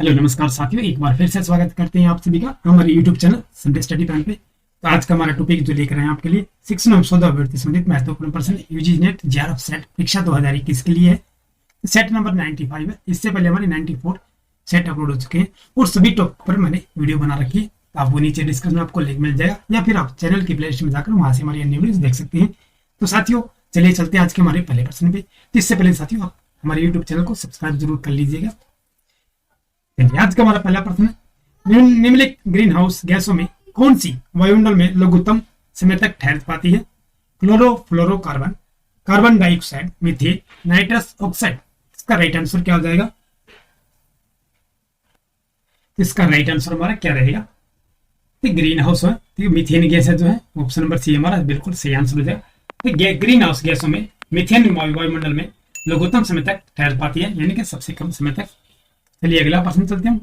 Hello नमस्कार साथियों, एक बार फिर से स्वागत करते हैं आप सभी का हमारे YouTube channel Sunday study plan पे। तो आज का हमारा टॉपिक जो लेकर आए हैं आपके लिए शिक्षण एवं शोध अभ्यर्थी संबंधित महत्वपूर्ण प्रश्न यूजी नेट जेआरएफ सेट परीक्षा 2021 के लिए है। सेट नंबर 95 है। इससे पहले हमारे 94 सेट अपलोड हो चुके हैं और सभी टॉपिक पर मैंने वीडियो बना रखी है। तो आपको नीचे डिस्क्रिप्शन में आपको लिंक मिल जाएगा या फिर आप चैनल की प्लेलिस्ट में जाकर वहां से हमारी अन्य वीडियोस देख सकते हैं। तो साथियों चलिए चलते हैं आज के हमारे पहले प्रश्न पे। इससे पहले साथियों आप हमारे यूट्यूब चैनल को सब्सक्राइब जरूर कर लीजिएगा। आज का हमारा पहला प्रश्न है, निम्नलिखित ग्रीन हाउस गैसों में कौन सी वायुमंडल में लघुत्तम समय तक ठहर पाती है? Chlorofluorocarbon, carbon dioxide, methane, nitrous oxide. इसका राइट आंसर क्या हो जाएगा? इसका राइट आंसर हमारा क्या रहेगा? तो ग्रीन हाउस है, तो मीथेन गैस है जो है ऑप्शन नंबर सी हमारा बिल्कुल सही आंसर हो जाएगा। तो ग्रीन हाउस गैसों में मीथेन वायुमंडल में लघुत्तम समय तक ठहर पाती है, यानी कि सबसे कम समय तक। चलिए अगला प्रश्न चलते हैं।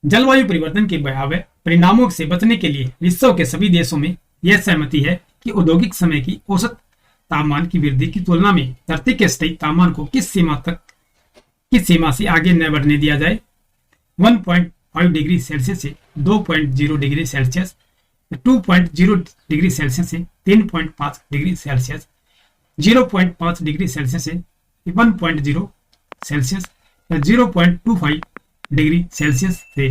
जलवायु परिवर्तन के भयावह परिणामों से बचने के लिए विश्व के सभी देशों में यह सहमति है कि औद्योगिक समय की औसत तापमान की वृद्धि की तुलना में धरती के स्थायी तापमान को किस सीमा से आगे न बढ़ने दिया जाए? 1.5 डिग्री सेल्सियस से 2.0 डिग्री सेल्सियस, 2.0 डिग्री सेल्सियस से 3.5 डिग्री सेल्सियस, 0.5 डिग्री सेल्सियस से 1.0 सेल्सियस, 0.25 डिग्री सेल्सियस से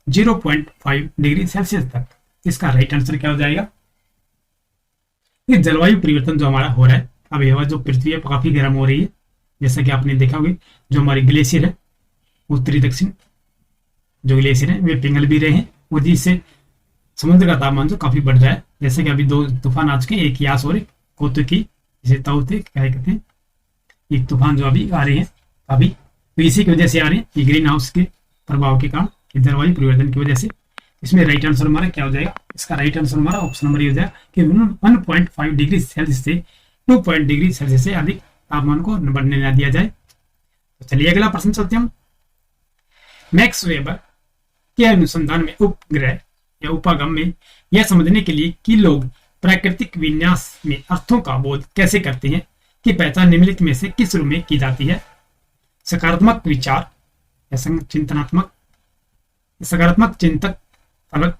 0.5 डिग्री सेल्सियस तक। इसका राइट आंसर क्या हो जाएगा? ये जलवायु परिवर्तन जो हमारा हो रहा है, अब हवा जो पृथ्वी है काफी गर्म हो रही है, जैसा कि आपने देखा होगा। जो हमारे ग्लेशियर है उत्तरी दक्षिण जो ग्लेशियर है वे पिघल भी रहे हैं और जिससे समुद्र का तापमान जो काफी बढ़ रहा है। जैसे कि अभी दो तूफान आ चुके हैं, एक यास और एक कोतुकी, जिसे ताउते क्या कहते हैं। एक तूफान जो अभी आ रहे हैं अभी, तो इसी की वजह से आ रहे हैं, ग्रीन हाउस के प्रभाव के कारण, जलवायु परिवर्तन की वजह से। इसमें राइट आंसर हमारा क्या हो जाएगा? इसका राइट आंसर हमारा ऑप्शन नंबर ये हो जाएगा कि 1.5 डिग्री सेल्सियस से 2 डिग्री सेल्सियस से अधिक तापमान को बढ़ने न दिया जाए। तो चलिए अगला प्रश्न चलते हैं। मैक्स वेबर के अनुसंधान में उपग्रह या उपागम में यह समझने के लिए कि लोग प्राकृतिक विन्यास में अर्थों का बोध कैसे करते हैं कि पहचान निम्नलिखित में से किस रूप में की जाती है? सकारात्मक विचार या चिंतनात्मक, सकारात्मक चिंतक फलक,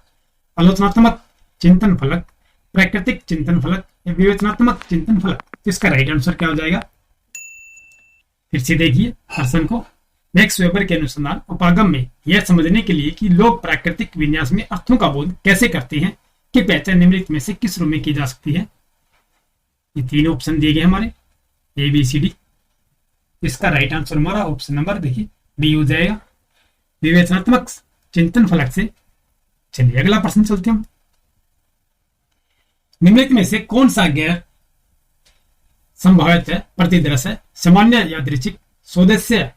आलोचनात्मक चिंतन फलक, प्राकृतिक चिंतन फलक या विवेचनात्मक चिंतन फलक। तो इसका राइट आंसर क्या हो जाएगा? फिर से देखिए प्रश्न को। मैक्स वेबर के अनुसंधान उपागम में यह समझने के लिए कि लोग प्राकृतिक विन्यास में अर्थों का बोध कैसे करते हैं कि पहचान निम्नलिखित में से किस रूप में की जा सकती है? ये तीन ऑप्शन दिए गए हमारे ए बी सी डी। इसका राइट आंसर हमारा ऑप्शन नंबर देखिए बी हो जाएगा, विवेचनात्मक चिंतन फलक से। चलिए अगला प्रश्न चलते हैं। निम्नलिखित में से कौन सा गैर संभावित है प्रतिदर्श है? सामान्य, यादृच्छिक, स्वदेशीय,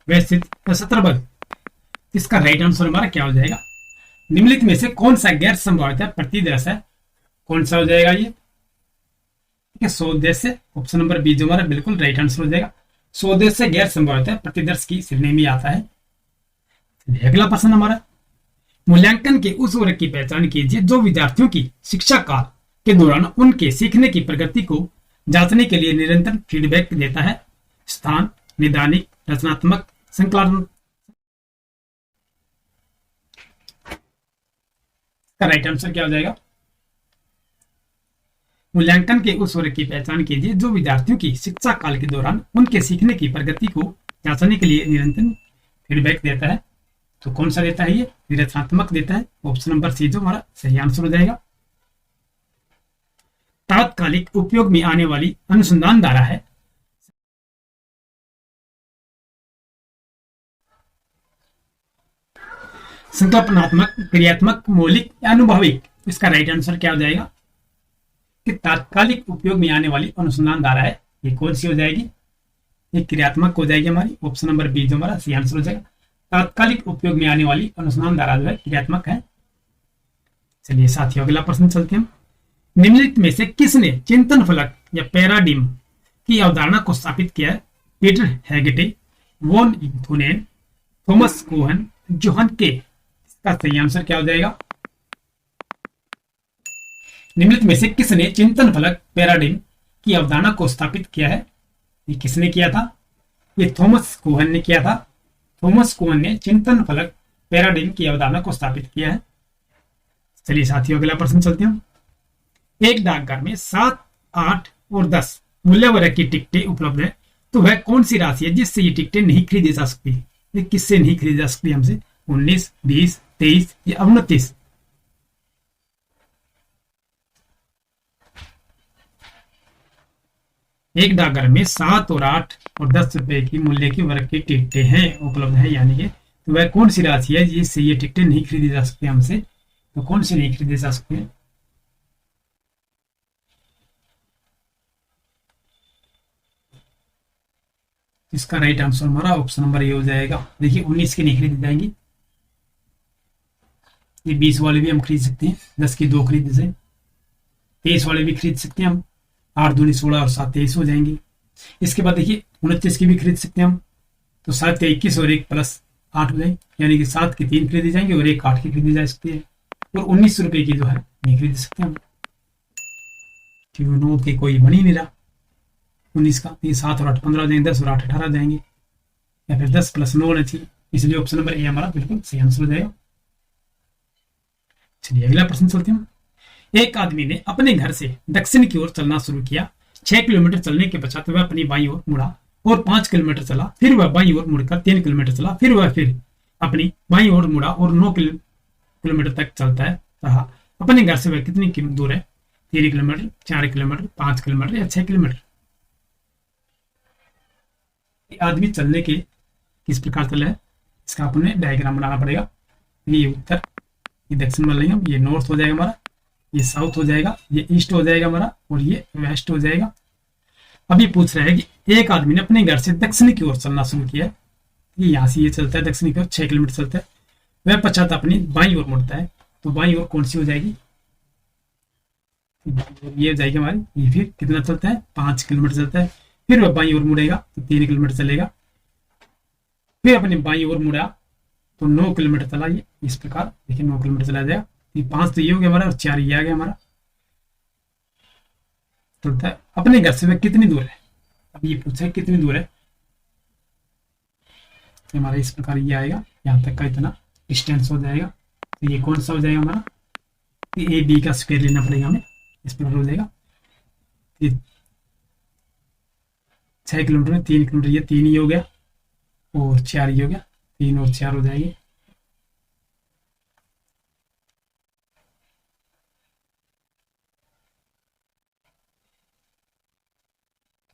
वैश्विक या सत्रबद्ध। इसका राइट आंसर हमारा क्या हो जाएगा? निम्नलिखित में से कौन सा गैर संभावित है प्रतिदर्श है? कौन सा हो जाएगा ये? ठीक है, स्वदेश। ऑप्शन नंबर बी जो हमारा बिल्कुल राइट आंसर हो जाएगा। स्वदेश से गैर संभावित है प्रतिदर्श की श्रेणी में आता है। अगला प्रश्न हमारा, मूल्यांकन के उस वर्ग की पहचान कीजिए जो विद्यार्थियों की शिक्षा काल के दौरान उनके सीखने की प्रगति को जांचने के लिए निरंतर फीडबैक देता है। स्थान, निदानिक, रचनात्मक, संकलनात्मक। का राइट आंसर क्या हो जाएगा? मूल्यांकन के उस वर्ग की पहचान कीजिए जो विद्यार्थियों की शिक्षा काल के दौरान उनके सीखने की प्रगति को जांचने के लिए निरंतर फीडबैक देता है। तो कौन सा देता है ये? रचनात्मक देता है। ऑप्शन नंबर सी जो हमारा सही आंसर हो जाएगा। तात्कालिक उपयोग में आने वाली अनुसंधान धारा है। संकल्पनात्मक, क्रियात्मक, मौलिक या अनुभविक। इसका राइट आंसर क्या हो जाएगा? कि तात्कालिक उपयोग में आने वाली अनुसंधान धारा है, ये कौन सी हो जाएगी? ये क्रियात्मक हो जाएगी हमारी। ऑप्शन नंबर बी जो हमारा सही आंसर हो जाएगा। तात्कालिक उपयोग में आने वाली अनुसंधान धारा जो है क्रियात्मक है। चलिए साथियों अगला प्रश्न चलते हैं। निम्नलिखित में से किसने चिंतन फलक या पैराडिम की अवधारणा को स्थापित किया है? Peter Haggett, von Thunen, Thomas Kuhn, Johann के। इसका सही आंसर क्या हो जाएगा? निम्नलिखित में से किसने चिंतन फलक पैराडिम की अवधारणा को स्थापित किया है? ये किसने किया था? ये थॉमस कोहन ने किया था। थॉमस कुहन ने चिंतन फलक पैराडिम की अवधारणा को स्थापित किया है? चलिए साथियों, अगला प्रश्न चलते हैं। एक डाकघर में 7, 8 और 10 मूल्य वर्ग की टिकटें उपलब्ध है, तो वह कौन सी राशि है जिससे ये टिकटें नहीं खरीदी जा सकती? ये किससे नहीं खरीदी जा सकती हमसे? 19, 20, 23 या 29? एक डाकघर में 7 और 8 और 10 रुपए की मूल्य की वर्ग की टिकटें हैं, उपलब्ध है, यानी कि तो वह कौन सी राशि है जिससे ये टिकटें नहीं खरीदी जा सकती हमसे? तो कौन सी नहीं खरीदी जा सकती है? इसका राइट आंसर हमारा ऑप्शन नंबर ए हो जाएगा। देखिए 19 की नहीं खरीदी जाएंगी, ये 20 वाले भी हम खरीद सकते हैं, 10 की 2 खरीद से, 23 वाले भी खरीद सकते हैं हम, 8 दूनी 16 और 7 23 हो जाएंगे। इसके बाद देखिए 29 की भी खरीद सकते हैं हम, तो 7 21 और 1 प्लस 8 हो जाएंगे, यानी कि 7 की 3 खरीदी जाएंगे और 1 8 की खरीदी जा सकती है, और 19 रुपए की जो है नहीं खरीद सकते हम, क्योंकि 9 की कोई बन ही नहीं रहा 19 का। ये 7 और 8 15 हो जाएंगे, 10 और 8 18 जाएंगे, या फिर 10 प्लस 9 होना चाहिए, इसलिए ऑप्शन नंबर ए हमारा बिल्कुल सही आंसर हो जाएगा। चलिए अगला प्रश्न चलते हैं। एक आदमी ने अपने घर से दक्षिण की ओर चलना शुरू किया। 6 किलोमीटर चलने के पश्चात वह अपनी बाईं ओर मुड़ा और 5 किलोमीटर चला, फिर वह बाईं ओर मुड़कर 3 किलोमीटर चला, फिर वह फिर अपनी बाईं ओर मुड़ा और 9 किलोमीटर तक चलता है रहा। अपने घर से वह कितनी दूर है? 3 किलोमीटर, 4 किलोमीटर, 5 किलोमीटर या 6 किलोमीटर? आदमी चलने के किस प्रकार चला है, इसका अपने डायग्राम बनाना पड़ेगा। ये उत्तर, ये दक्षिण मान लेंगे, ये नॉर्थ हो जाएगा हमारा, ये साउथ हो जाएगा, ये ईस्ट हो जाएगा हमारा, और ये वेस्ट हो जाएगा। अभी पूछ रहा है कि एक आदमी ने अपने घर से दक्षिण की ओर चलना शुरू किया, ये यहाँ से ये चलता है दक्षिण की ओर, 6 किलोमीटर चलता है, वह पश्चात अपनी बाईं ओर मुड़ता है, तो बाईं ओर कौन सी हो जाएगी? ये हो जाएगी हमारी, ये फिर कितना चलता है? 5 किलोमीटर चलता है, फिर वह बाईं ओर मुड़ेगा तो 3 किलोमीटर चलेगा, फिर अपनी बाईं ओर मुड़ा तो 9 किलोमीटर चला, ये इस प्रकार देखिए 9 किलोमीटर चला जाएगा। ये 5 तो ये हो गया हमारा और 4 ये आ गया हमारा, चलता है। अपने घर से वह कितनी दूर है? अब ये पूछा है कितनी दूर है, हमारा इस प्रकार ये आएगा, यहाँ तक का इतना डिस्टेंस हो जाएगा, तो ये कौन सा हो जाएगा हमारा? ए बी का स्क्वायर लेना पड़ेगा हमें, इस प्रकार हो जाएगा। 6 किलोमीटर में 3 किलोमीटर, ये 3 ही हो गया और 4 ही हो गया, 3 और 4 हो जाएंगे।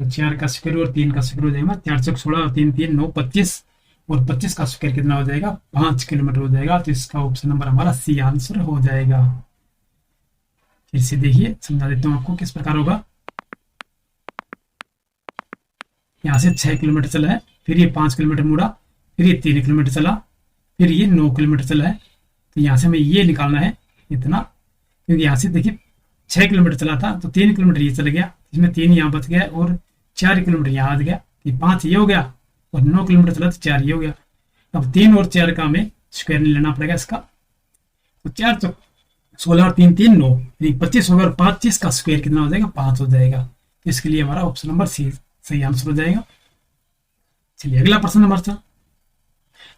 तो 4 का स्क्वायर और 3 का स्क्वायर हो जाएगा 416 और 3 3 9 25, और 25 का स्क्वायर कितना हो जाएगा? 5 किलोमीटर हो जाएगा। तो इसका ऑप्शन नंबर हमारा सी आंसर हो जाएगा। फिर से देखिए, समझा देता हूं आपको किस प्रकार होगा। यहाँ से 6 किलोमीटर चला है, फिर ये 5 किलोमीटर मुड़ा, फिर ये 3 किलोमीटर चला, फिर ये 9 किलोमीटर चला है, तो यहाँ से हमें ये निकालना है इतना, क्योंकि यहाँ से देखिए 6 किलोमीटर चला था तो 3 किलोमीटर ये चल गया, इसमें 3 यहाँ बच गया और 4 किलोमीटर यहाँ आ गया, ये 5 ये हो गया और 9 किलोमीटर चला तो 4 ये हो गया। अब 3 और 4 का हमें स्क्वायर नहीं लेना पड़ेगा इसका, तो 4 तो 16 और 3 3 9 25 होगा, और 25 का स्क्वायर कितना हो जाएगा? 5 हो जाएगा। इसके लिए हमारा ऑप्शन नंबर सी सही आंसर हो जाएगा। चलिए अगला प्रश्न नंबर 4।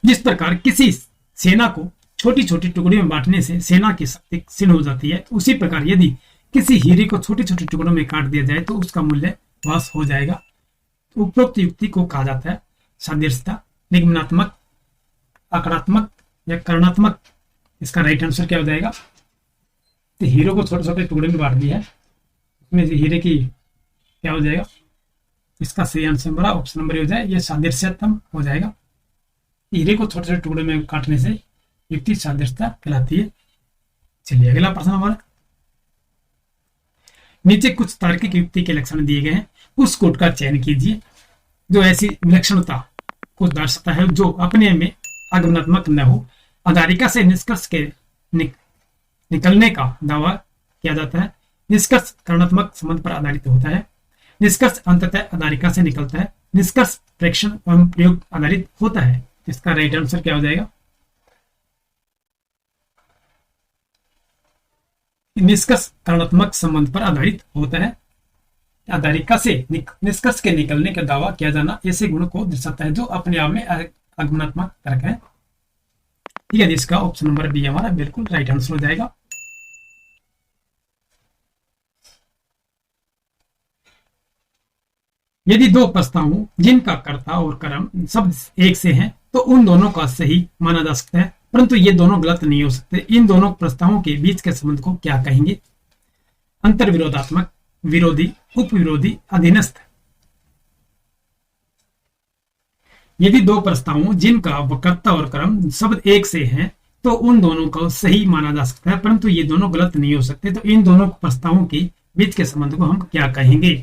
जिस प्रकार किसी सेना को छोटी छोटी टुकड़ियों में बांटने से सेना की शक्ति क्षीण हो जाती है, तो उसी प्रकार यदि किसी हीरे को छोटे छोटे टुकड़ों में काट दिया जाए तो उसका मूल्य ह्रास हो जाएगा। तो उपरोक्त युक्ति को कहा जाता है सादृश्यता, निगमनात्मक, आंकड़ात्मक या करणात्मक। इसका राइट आंसर क्या हो जाएगा? तो हीरो को छोटे छोटे टुकड़े में बांट दिया है, उसमें से हीरे की क्या हो जाएगा? इसका सही आंसर हमारा ऑप्शन नंबर हो जाए, ये सादृश्यतम हो जाएगा। हीरे को छोटे छोटे टुकड़े में काटने से युक्ति सादृश्यता कहलाती है। चलिए अगला प्रश्न हमारा, नीचे कुछ तार्किक युक्ति के लक्षण दिए गए हैं, उस कोट का चयन कीजिए जो ऐसी विलक्षणता को दर्शाता है जो अपने में आगमनात्मक न हो। आधारिका से निष्कर्ष के निकलने का दावा किया जाता है। निष्कर्ष करणात्मक संबंध पर आधारित होता है। निष्कर्ष अंततः आधारिका से निकलता है। निष्कर्ष प्रेक्षण एवं प्रयोग आधारित होता है। इसका राइट आंसर क्या हो जाएगा? निष्कर्ष करणात्मक संबंध पर आधारित होता है। आधारिका से निष्कर्ष के निकलने का दावा किया जाना ऐसे गुण को दर्शाता है जो अपने आप में अगुणात्मक तर्क है। ठीक है, जिसका ऑप्शन नंबर बी हमारा बिल्कुल राइट आंसर हो जाएगा। यदि दो प्रस्तावों जिनका कर्ता और कर्म शब्द एक से हैं तो उन दोनों का सही माना जा सकता है, परंतु ये दोनों गलत नहीं हो सकते। इन दोनों प्रस्तावों के बीच के संबंध को क्या कहेंगे? अंतर विरोधात्मक, विरोधी, उपविरोधी, अधीनस्थ। यदि दो प्रस्तावों जिनका कर्ता और कर्म शब्द एक से हैं तो उन दोनों को सही माना जा सकता है, परंतु ये दोनों गलत नहीं हो सकते। तो इन दोनों प्रस्तावों के बीच के संबंध को हम क्या कहेंगे?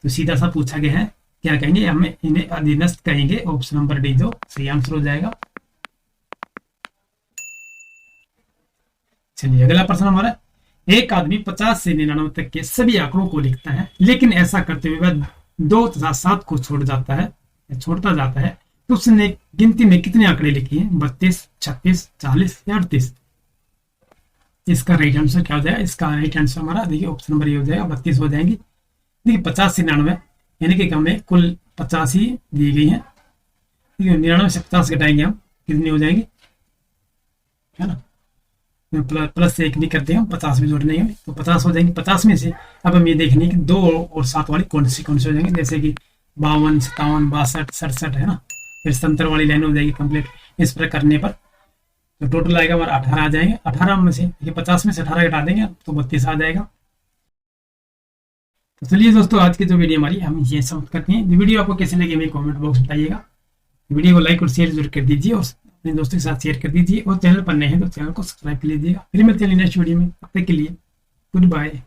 तो सीधा सा पूछा गया है, क्या कहेंगे? हमें इन्हें अधीनस्थ कहेंगे। ऑप्शन नंबर डी जो सही आंसर हो जाएगा। चलिए अगला प्रश्न हमारा, एक आदमी 50 से 99 तक के सभी आंकड़ों को लिखता है, लेकिन ऐसा करते हुए वह 2 तथा 7 को छोड़ता जाता है, तो उसने गिनती में कितने आंकड़े लिखे हैं? 32, 36, 40 या 38? इसका राइट आंसर क्या हो जाएगा? इसका राइट आंसर हमारा देखिए ऑप्शन नंबर ये हो जाएगा, 32 हो जाएंगी। देखिए 50 से 99 यानी कि हमें कुल 50 ही दी गई है। ठीक है, 99 से 50 घटाएंगे हम, कितनी हो जाएंगी? है ना, प्लस से 1 भी करते हैं हम, 50 भी जोड़ने हैं तो 50 हो जाएंगे। 50 में से अब हम ये देखेंगे कि 2 और 7 वाली कौन सी हो जाएंगे, जैसे कि 52, 57, 62, 67 है ना। फिर 70 वाली लाइन हो जाएगी कंप्लीट। इस पर करने पर तो टोटल आएगा हमारा 18 आ जाएंगे। 18 में से देखिए 50 में से 18 घटा देंगे तो 32 आ जाएगा। तो चलिए दोस्तों, आज की जो वीडियो हमारी हम ये समाप्त करते हैं। वीडियो आपको कैसे लगी हमें कमेंट बॉक्स में बताइएगा। वीडियो को लाइक और शेयर जरूर कर दीजिए और अपने दोस्तों के साथ शेयर कर दीजिए, और चैनल पर नए हैं तो चैनल को सब्सक्राइब कर लीजिएगा। फिर मिलते हैं नेक्स्ट वीडियो में, तब तक के लिए गुड बाय।